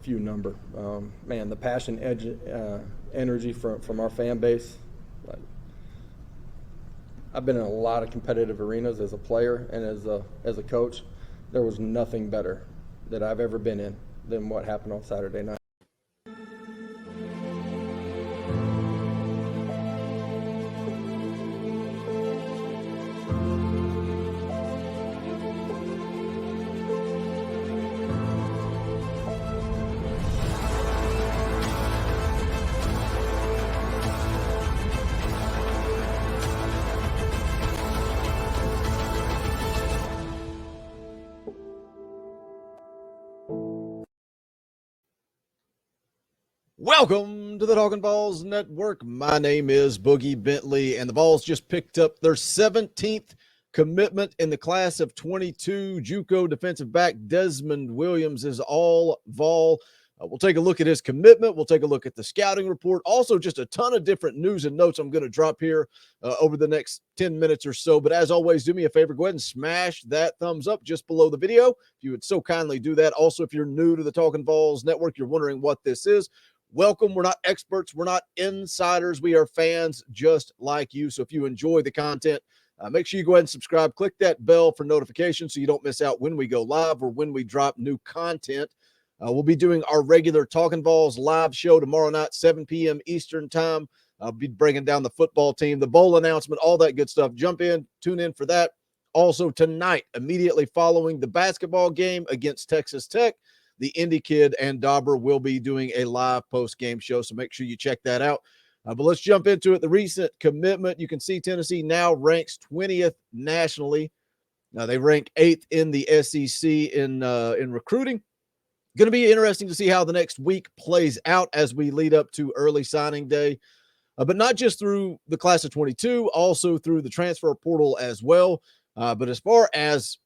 few number. Man, the passion, edge, energy from our fan base. Like, I've been in a lot of competitive arenas as a player and as a coach. There was nothing better that I've ever been in than what happened on Saturday night. Welcome to the Talkin VAWLS Network. My name is Boogie Bentley, and the VAWLS just picked up their 17th commitment in the class of 22. JUCO defensive back Desmond Williams is all VAWL. We'll take a look at his commitment. We'll take a look at the scouting report. Also, just a ton of different news and notes I'm going to drop here over the next 10 minutes or so. But as always, do me a favor. Go ahead and smash that thumbs up just below the video, if you would so kindly do that. Also, if you're new to the Talkin VAWLS Network, you're wondering what this is, welcome. We're not experts. We're not insiders. We are fans just like you. So if you enjoy the content, make sure you go ahead and subscribe. Click that bell for notifications so you don't miss out when we go live or when we drop new content. We'll be doing our regular Talkin VAWLS live show tomorrow night, 7 p.m. Eastern time. I'll be breaking down the football team, the bowl announcement, all that good stuff. Jump in, tune in for that. Also tonight, immediately following the basketball game against Texas Tech, the Indy Kid and Dauber will be doing a live post-game show, so make sure you check that out. But let's jump into it. The recent commitment, you can see Tennessee now ranks 20th nationally. Now they rank 8th in the SEC in recruiting. Going to be interesting to see how the next week plays out as we lead up to early signing day, but not just through the class of 22, also through the transfer portal as well. But as far as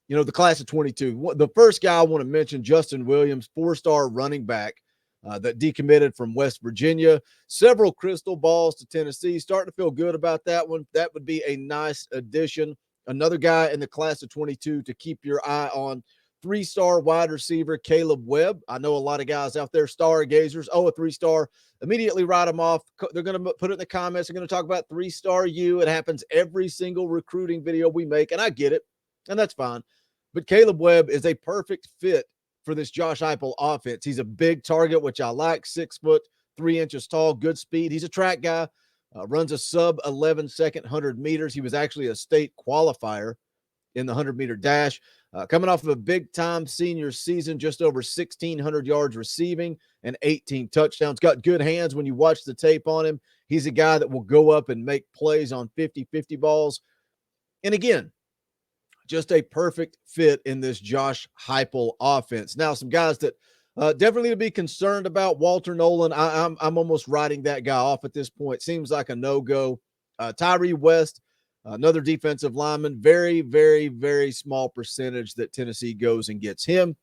the class of 22, the first guy I want to mention, Justin Williams, 4-star running back that decommitted from West Virginia. Several crystal balls to Tennessee. Starting to feel good about that one. That would be a nice addition. Another guy in the class of 22 to keep your eye on, 3-star wide receiver Caleb Webb. I know a lot of guys out there, stargazers. Oh, a 3-star. Immediately write them off. They're going to put it in the comments. They're going to talk about 3-star you. It happens every single recruiting video we make, and I get it, and that's fine. But Caleb Webb is a perfect fit for this Josh Heupel offense. He's a big target, which I like, 6 foot, 3 inches tall, good speed. He's a track guy, runs a sub 11 second 100 meters. He was actually a state qualifier in the 100-meter dash. Coming off of a big-time senior season, just over 1,600 yards receiving and 18 touchdowns. Got good hands when you watch the tape on him. He's a guy that will go up and make plays on 50-50 balls. And again, just a perfect fit in this Josh Heupel offense. Now, some guys that definitely to be concerned about. Walter Nolan, I'm almost writing that guy off at this point. Seems like a no-go. Tyree West, another defensive lineman, very, very, very small percentage that Tennessee goes and gets him.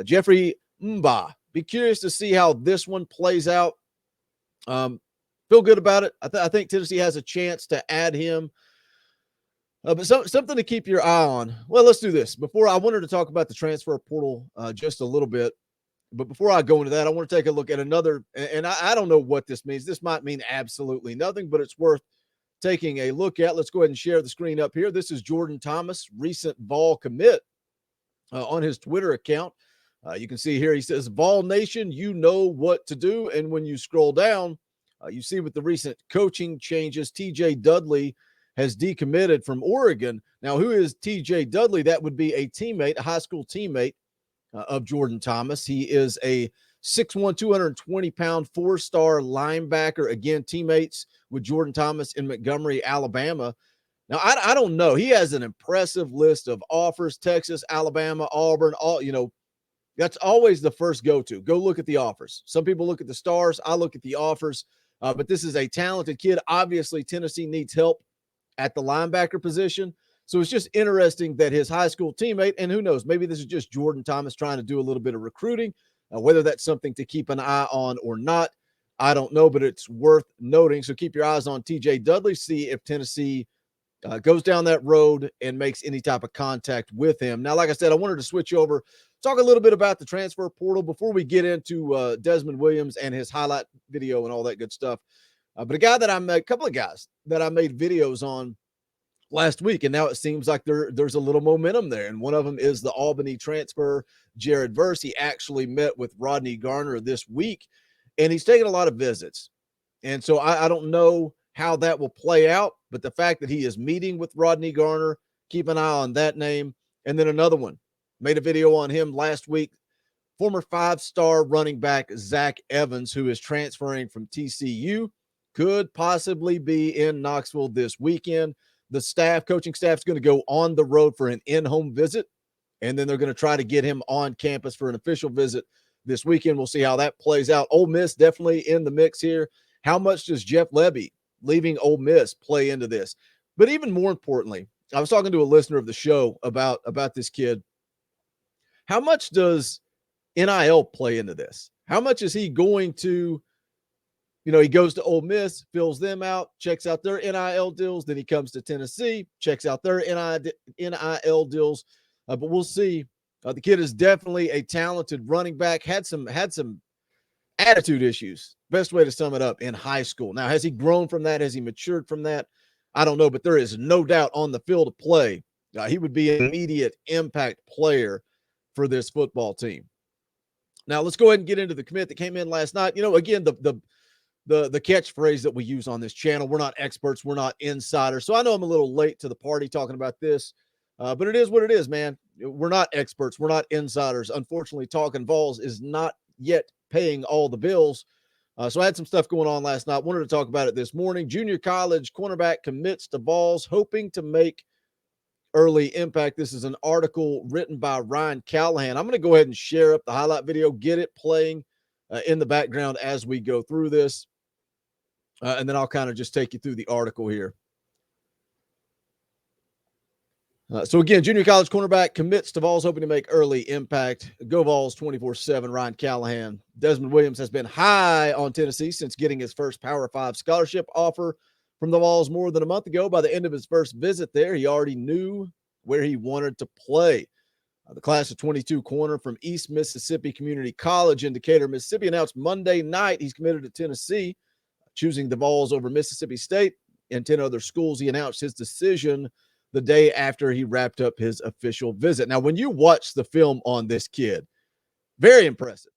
Jeffrey Mba, be curious to see how this one plays out. Feel good about it. I think Tennessee has a chance to add him. But something to keep your eye on. Well, let's do this. Before I wanted to talk about the transfer portal just a little bit. But before I go into that, I want to take a look at another, and I don't know what this means. This might mean absolutely nothing, but it's worth taking a look at. Let's go ahead and share the screen up here. This is Jordan Thomas, recent VAWL commit on his Twitter account. You can see here, he says, VAWL Nation, you know what to do. And when you scroll down, you see with the recent coaching changes, TJ Dudley has decommitted from Oregon. Now, who is TJ Dudley? That would be a teammate, a high school teammate of Jordan Thomas. He is a 6'1", 220-pound, 4-star linebacker. Again, teammates with Jordan Thomas in Montgomery, Alabama. Now, I don't know. He has an impressive list of offers: Texas, Alabama, Auburn. That's always the first go-to. Go look at the offers. Some people look at the stars. I look at the offers. But this is a talented kid. Obviously, Tennessee needs help at the linebacker position. So it's just interesting that his high school teammate, and who knows, maybe this is just Jordan Thomas trying to do a little bit of recruiting. Whether that's something to keep an eye on or not, I don't know, but it's worth noting. So keep your eyes on TJ Dudley, see if Tennessee goes down that road and makes any type of contact with him. Now, like I said, I wanted to switch over, talk a little bit about the transfer portal before we get into Desmond Williams and his highlight video and all that good stuff. But a couple of guys that I made videos on last week, and now it seems like there's a little momentum there. And one of them is the Albany transfer, Jared Verse. He actually met with Rodney Garner this week, and he's taken a lot of visits. And so I don't know how that will play out, but the fact that he is meeting with Rodney Garner, keep an eye on that name. And then another one, made a video on him last week, former 5-star running back Zach Evans, who is transferring from TCU, could possibly be in Knoxville this weekend. The coaching staff is going to go on the road for an in-home visit, and then they're going to try to get him on campus for an official visit this weekend. We'll see how that plays out. Ole Miss definitely in the mix here. How much does Jeff Lebby leaving Ole Miss play into this? But even more importantly, I was talking to a listener of the show about this kid. How much does NIL play into this? How much is he going to, he goes to Ole Miss, fills them out, checks out their NIL deals. Then he comes to Tennessee, checks out their NIL deals. But we'll see. The kid is definitely a talented running back. Had some attitude issues. Best way to sum it up, in high school. Now, has he grown from that? Has he matured from that? I don't know, but there is no doubt on the field of play, he would be an immediate impact player for this football team. Now, let's go ahead and get into the commit that came in last night. Again, the catchphrase that we use on this channel, we're not experts, we're not insiders. So I know I'm a little late to the party talking about this, but it is what it is, man. We're not experts, we're not insiders. Unfortunately, Talkin VAWLS is not yet paying all the bills. So I had some stuff going on last night. Wanted to talk about it this morning. Junior college cornerback commits to VAWLS, hoping to make early impact. This is an article written by Ryan Callahan. I'm going to go ahead and share up the highlight video, get it playing in the background as we go through this. And then I'll kind of just take you through the article here. So again, junior college cornerback commits to VAWLS, hoping to make early impact. Go VAWLS 24/7, Ryan Callahan. Desmond Williams has been high on Tennessee since getting his first Power 5 scholarship offer from the VAWLS more than a month ago. By the end of his first visit there, he already knew where he wanted to play. The class of 22 corner from East Mississippi Community College in Decatur, Mississippi, announced Monday night he's committed to Tennessee, choosing the VAWLS over Mississippi State and 10 other schools. He announced his decision the day after he wrapped up his official visit. Now, when you watch the film on this kid, very impressive.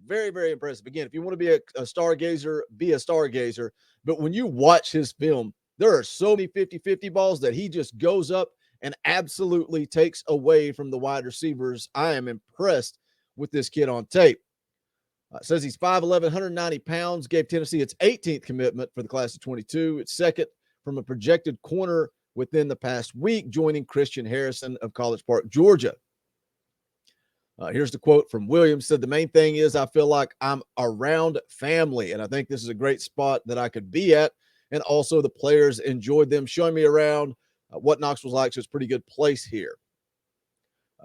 Very, very impressive. Again, if you want to be a stargazer, be a stargazer. But when you watch his film, there are so many 50-50 balls that he just goes up and absolutely takes away from the wide receivers. I am impressed with this kid on tape. Says he's 5'11", 190 pounds, gave Tennessee its 18th commitment for the class of 22. It's second from a projected corner within the past week, joining Christian Harrison of College Park, Georgia. Here's the quote from Williams. Said, the main thing is I feel like I'm around family, and I think this is a great spot that I could be at. And also the players enjoyed them showing me around what Knoxville's like, so it's a pretty good place here.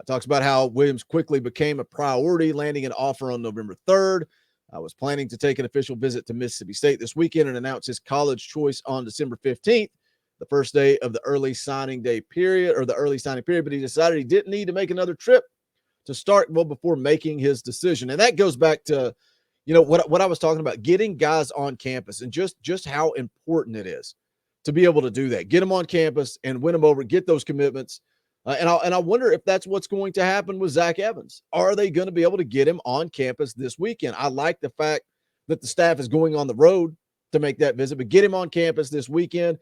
Talks about how Williams quickly became a priority, landing an offer on November 3rd. I was planning to take an official visit to Mississippi State this weekend and announce his college choice on December 15th, the first day of the early signing period, but he decided he didn't need to make another trip to Starkville before making his decision. And that goes back to, what I was talking about, getting guys on campus and just how important it is to be able to do that. Get them on campus and win them over, get those commitments. And I wonder if that's what's going to happen with Zach Evans. Are they going to be able to get him on campus this weekend? I like the fact that the staff is going on the road to make that visit, but get him on campus this weekend.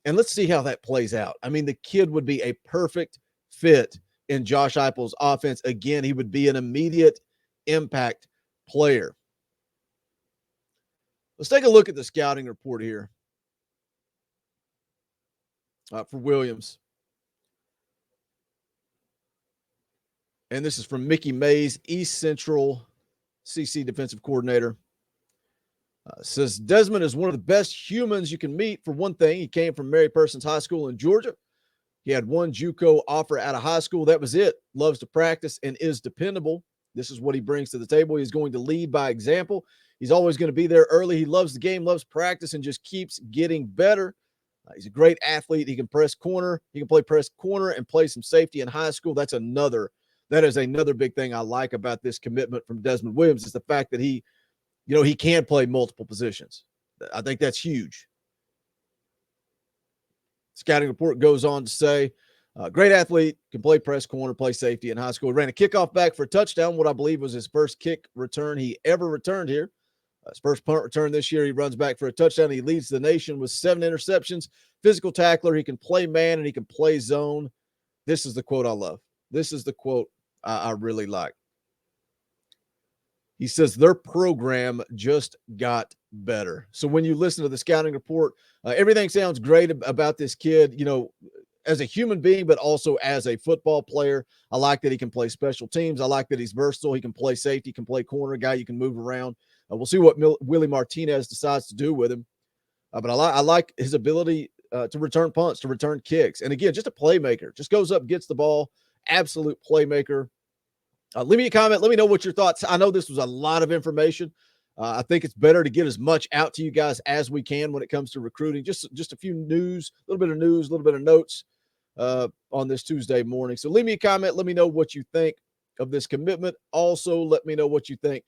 And let's see how that plays out. I mean, the kid would be a perfect fit in Josh Heupel's offense. Again, he would be an immediate impact player. Let's take a look at the scouting report here for Williams. And this is from Mickey Mays, East Central CC defensive coordinator. Says Desmond is one of the best humans you can meet. For one thing, he came from Mary Persons High School in Georgia. He had one JUCO offer out of high school. That was it. Loves to practice and is dependable. This is what he brings to the table. He's going to lead by example. He's always going to be there early. He loves the game, loves practice, and just keeps getting better. He's a great athlete. He can press corner. He can play press corner and play some safety in high school. That is another big thing I like about this commitment from Desmond Williams is the fact that he can play multiple positions. I think that's huge. Scouting report goes on to say, great athlete, can play press corner, play safety in high school. Ran a kickoff back for a touchdown, what I believe was his first kick return he ever returned here. His first punt return this year, he runs back for a touchdown. He leads the nation with 7 interceptions. Physical tackler. He can play man and he can play zone. This is the quote I love. This is the quote I really like. He says, their program just got better. So when you listen to the scouting report, everything sounds great about this kid, as a human being, but also as a football player. I like that he can play special teams. I like that he's versatile. He can play safety, can play corner, guy you can move around. We'll see what Willie Martinez decides to do with him. But I like his ability to return punts, to return kicks. And again, just a playmaker. Just goes up, gets the ball. Absolute playmaker. Leave me a comment. Let me know what your thoughts. I know this was a lot of information. I think it's better to get as much out to you guys as we can when it comes to recruiting. Just a few news, a little bit of news, a little bit of notes on this Tuesday morning. So leave me a comment. Let me know what you think of this commitment. Also, let me know what you think.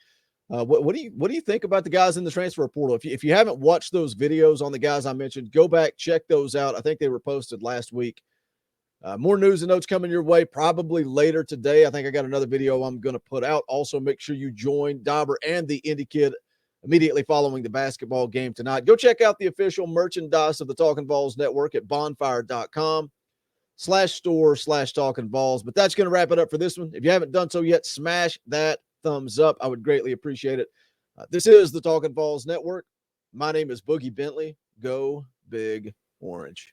What do you think about the guys in the transfer portal? If you haven't watched those videos on the guys I mentioned, go back, check those out. I think they were posted last week. More news and notes coming your way probably later today. I think I got another video I'm going to put out. Also, make sure you join Dauber and the Indy Kid immediately following the basketball game tonight. Go check out the official merchandise of the Talkin' VAWLS Network at bonfire.com/store/Talkin' VAWLS. But that's going to wrap it up for this one. If you haven't done so yet, smash that thumbs up. I would greatly appreciate it. This is the Talkin' VAWLS Network. My name is Boogie Bentley. Go Big Orange.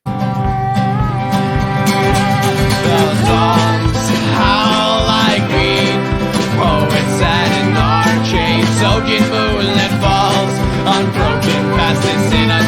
The dogs howl like we poets sat in our chains, soaking moonlit falls, unbroken passes in a